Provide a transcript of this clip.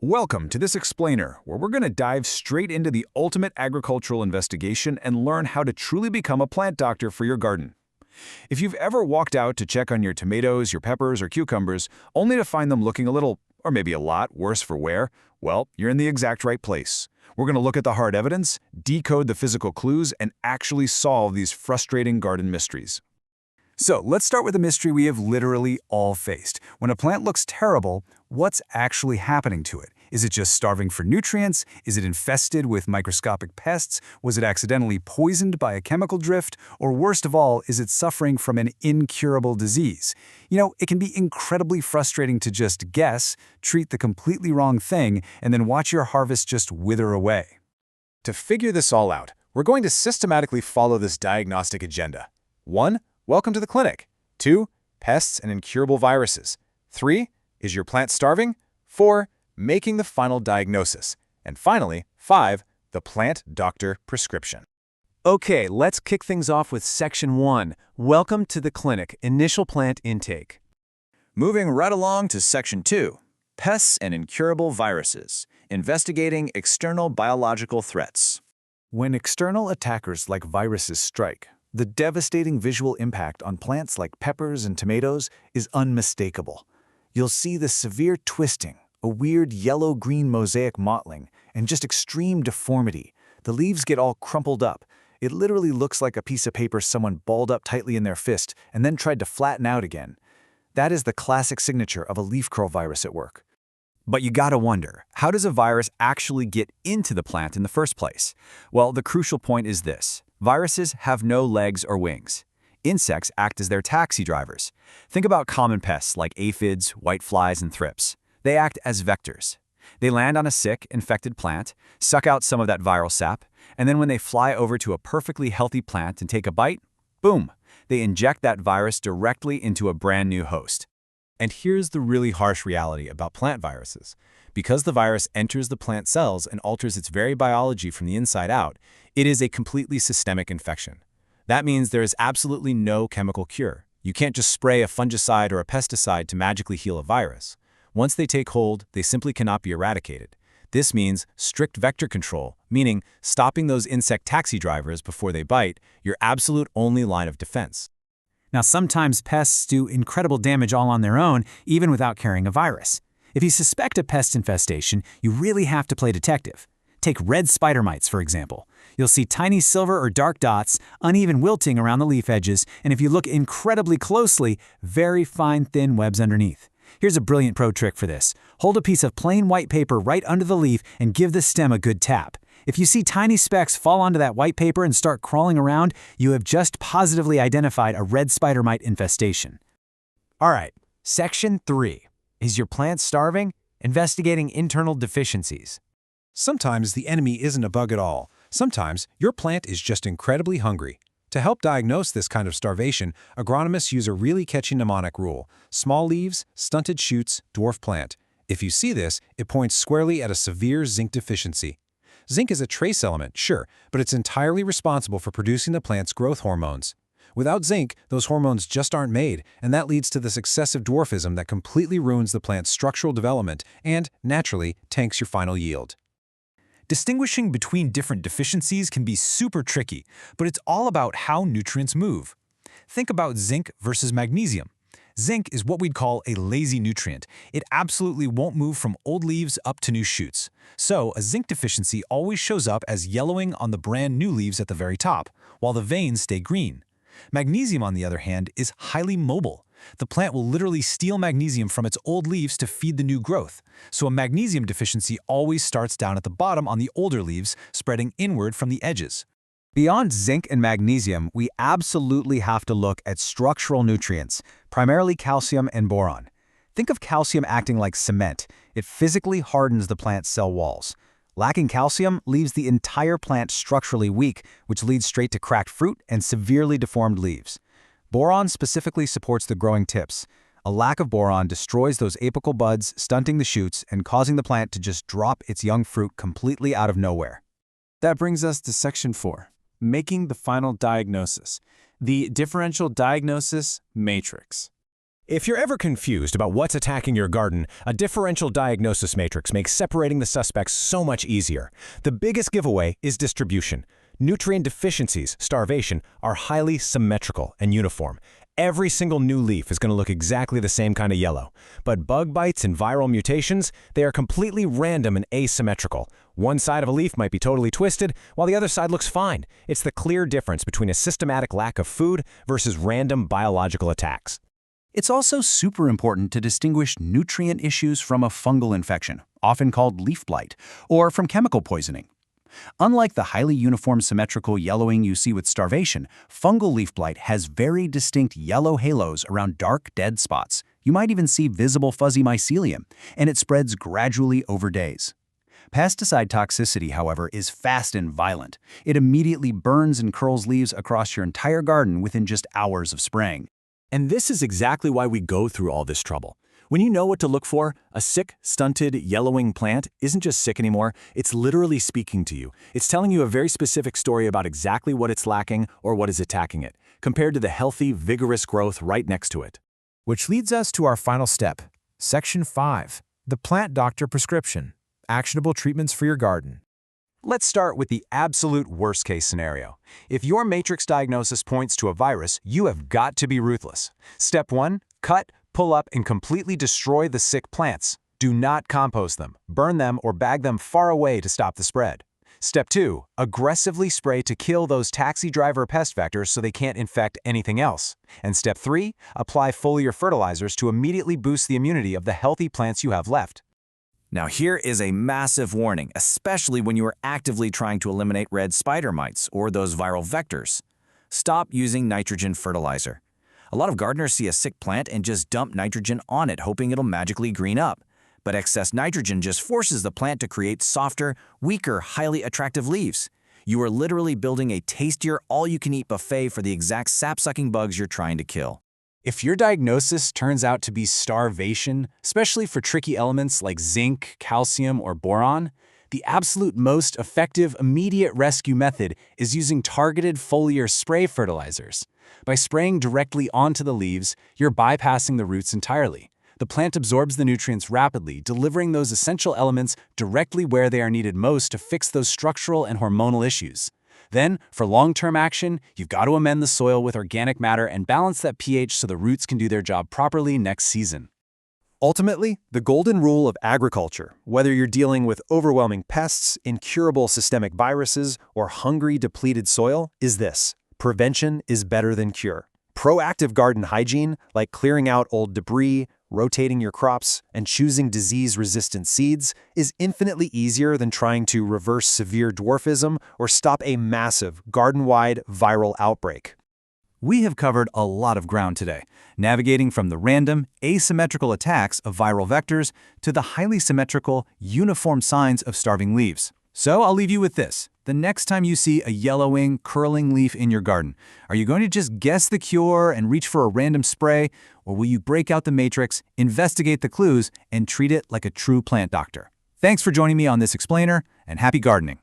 Welcome to this explainer, where we're going to dive straight into the ultimate agricultural investigation and learn how to truly become a plant doctor for your garden. If you've ever walked out to check on your tomatoes, your peppers, or cucumbers, only to find them looking a little, or maybe a lot, worse for wear, well, you're in the exact right place. We're going to look at the hard evidence, decode the physical clues, and actually solve these frustrating garden mysteries. So let's start with a mystery we have literally all faced. When a plant looks terrible, what's actually happening to it? Is it just starving for nutrients? Is it infested with microscopic pests? Was it accidentally poisoned by a chemical drift? Or worst of all, is it suffering from an incurable disease? It can be incredibly frustrating to just guess, treat the completely wrong thing, and then watch your harvest just wither away. To figure this all out, we're going to systematically follow this diagnostic agenda. 1. Welcome to the clinic. 2. Pests and incurable viruses. 3. Is your plant starving? 4. Making the final diagnosis. And finally, 5. The plant doctor prescription. Okay, let's kick things off with Section 1. Welcome to the clinic, initial plant intake. Moving right along to Section 2, Pests and Incurable Viruses, investigating external biological threats. When external attackers like viruses strike, the devastating visual impact on plants like peppers and tomatoes is unmistakable. You'll see the severe twisting, a weird yellow-green mosaic mottling, and just extreme deformity. The leaves get all crumpled up. It literally looks like a piece of paper someone balled up tightly in their fist and then tried to flatten out again. That is the classic signature of a leaf curl virus at work. But you gotta wonder, how does a virus actually get into the plant in the first place? Well, the crucial point is this. Viruses have no legs or wings. Insects act as their taxi drivers. Think about common pests like aphids, whiteflies, and thrips. They act as vectors. They land on a sick, infected plant, suck out some of that viral sap, and then when they fly over to a perfectly healthy plant and take a bite, boom, they inject that virus directly into a brand new host. And here's the really harsh reality about plant viruses. Because the virus enters the plant cells and alters its very biology from the inside out, it is a completely systemic infection. That means there is absolutely no chemical cure. You can't just spray a fungicide or a pesticide to magically heal a virus. Once they take hold, they simply cannot be eradicated. This means strict vector control, meaning stopping those insect taxi drivers before they bite, your absolute only line of defense. Now, sometimes pests do incredible damage all on their own, even without carrying a virus. If you suspect a pest infestation, you really have to play detective. Take red spider mites, for example. You'll see tiny silver or dark dots, uneven wilting around the leaf edges, and if you look incredibly closely, very fine thin webs underneath. Here's a brilliant pro trick for this. Hold a piece of plain white paper right under the leaf and give the stem a good tap. If you see tiny specks fall onto that white paper and start crawling around, you have just positively identified a red spider mite infestation. All right, Section 3. Is your plant starving? Investigating internal deficiencies. Sometimes the enemy isn't a bug at all. Sometimes your plant is just incredibly hungry. To help diagnose this kind of starvation, agronomists use a really catchy mnemonic rule: small leaves, stunted shoots, dwarf plant. If you see this, it points squarely at a severe zinc deficiency. Zinc is a trace element, sure, but it's entirely responsible for producing the plant's growth hormones. Without zinc, those hormones just aren't made, and that leads to this excessive dwarfism that completely ruins the plant's structural development and, naturally, tanks your final yield. Distinguishing between different deficiencies can be super tricky, but it's all about how nutrients move. Think about zinc versus magnesium. Zinc is what we'd call a lazy nutrient. It absolutely won't move from old leaves up to new shoots. So a zinc deficiency always shows up as yellowing on the brand new leaves at the very top, while the veins stay green. Magnesium, on the other hand, is highly mobile. The plant will literally steal magnesium from its old leaves to feed the new growth. So a magnesium deficiency always starts down at the bottom on the older leaves, spreading inward from the edges. Beyond zinc and magnesium, we absolutely have to look at structural nutrients, primarily calcium and boron. Think of calcium acting like cement. It physically hardens the plant's cell walls. Lacking calcium leaves the entire plant structurally weak, which leads straight to cracked fruit and severely deformed leaves. Boron specifically supports the growing tips. A lack of boron destroys those apical buds, stunting the shoots and causing the plant to just drop its young fruit completely out of nowhere. That brings us to Section 4, making the final diagnosis, the differential diagnosis matrix. If you're ever confused about what's attacking your garden, a differential diagnosis matrix makes separating the suspects so much easier. The biggest giveaway is distribution. Nutrient deficiencies, starvation, are highly symmetrical and uniform. Every single new leaf is going to look exactly the same kind of yellow. But bug bites and viral mutations, they are completely random and asymmetrical. One side of a leaf might be totally twisted, while the other side looks fine. It's the clear difference between a systematic lack of food versus random biological attacks. It's also super important to distinguish nutrient issues from a fungal infection, often called leaf blight, or from chemical poisoning. Unlike the highly uniform symmetrical yellowing you see with starvation, fungal leaf blight has very distinct yellow halos around dark, dead spots. You might even see visible fuzzy mycelium, and it spreads gradually over days. Pesticide toxicity, however, is fast and violent. It immediately burns and curls leaves across your entire garden within just hours of spraying. And this is exactly why we go through all this trouble. When you know what to look for, a sick, stunted, yellowing plant isn't just sick anymore, it's literally speaking to you. It's telling you a very specific story about exactly what it's lacking or what is attacking it, compared to the healthy, vigorous growth right next to it. Which leads us to our final step, Section 5, the Plant Doctor Prescription, Actionable Treatments for Your Garden. Let's start with the absolute worst-case scenario. If your matrix diagnosis points to a virus, you have got to be ruthless. Step 1, cut, pull up, and completely destroy the sick plants. Do not compost them, burn them, or bag them far away to stop the spread. Step 2, aggressively spray to kill those taxi driver pest vectors so they can't infect anything else. And Step 3, apply foliar fertilizers to immediately boost the immunity of the healthy plants you have left. Now here is a massive warning, especially when you are actively trying to eliminate red spider mites or those viral vectors. Stop using nitrogen fertilizer. A lot of gardeners see a sick plant and just dump nitrogen on it, hoping it'll magically green up. But excess nitrogen just forces the plant to create softer, weaker, highly attractive leaves. You are literally building a tastier, all-you-can-eat buffet for the exact sap-sucking bugs you're trying to kill. If your diagnosis turns out to be starvation, especially for tricky elements like zinc, calcium, or boron, the absolute most effective immediate rescue method is using targeted foliar spray fertilizers. By spraying directly onto the leaves, you're bypassing the roots entirely. The plant absorbs the nutrients rapidly, delivering those essential elements directly where they are needed most to fix those structural and hormonal issues. Then, for long-term action, you've got to amend the soil with organic matter and balance that pH so the roots can do their job properly next season. Ultimately, the golden rule of agriculture, whether you're dealing with overwhelming pests, incurable systemic viruses, or hungry, depleted soil, is this: prevention is better than cure. Proactive garden hygiene, like clearing out old debris, rotating your crops, and choosing disease-resistant seeds, is infinitely easier than trying to reverse severe dwarfism or stop a massive, garden-wide viral outbreak. We have covered a lot of ground today, navigating from the random, asymmetrical attacks of viral vectors to the highly symmetrical, uniform signs of starving leaves. So I'll leave you with this. The next time you see a yellowing, curling leaf in your garden, are you going to just guess the cure and reach for a random spray, or will you break out the matrix, investigate the clues, and treat it like a true plant doctor? Thanks for joining me on this explainer, and happy gardening!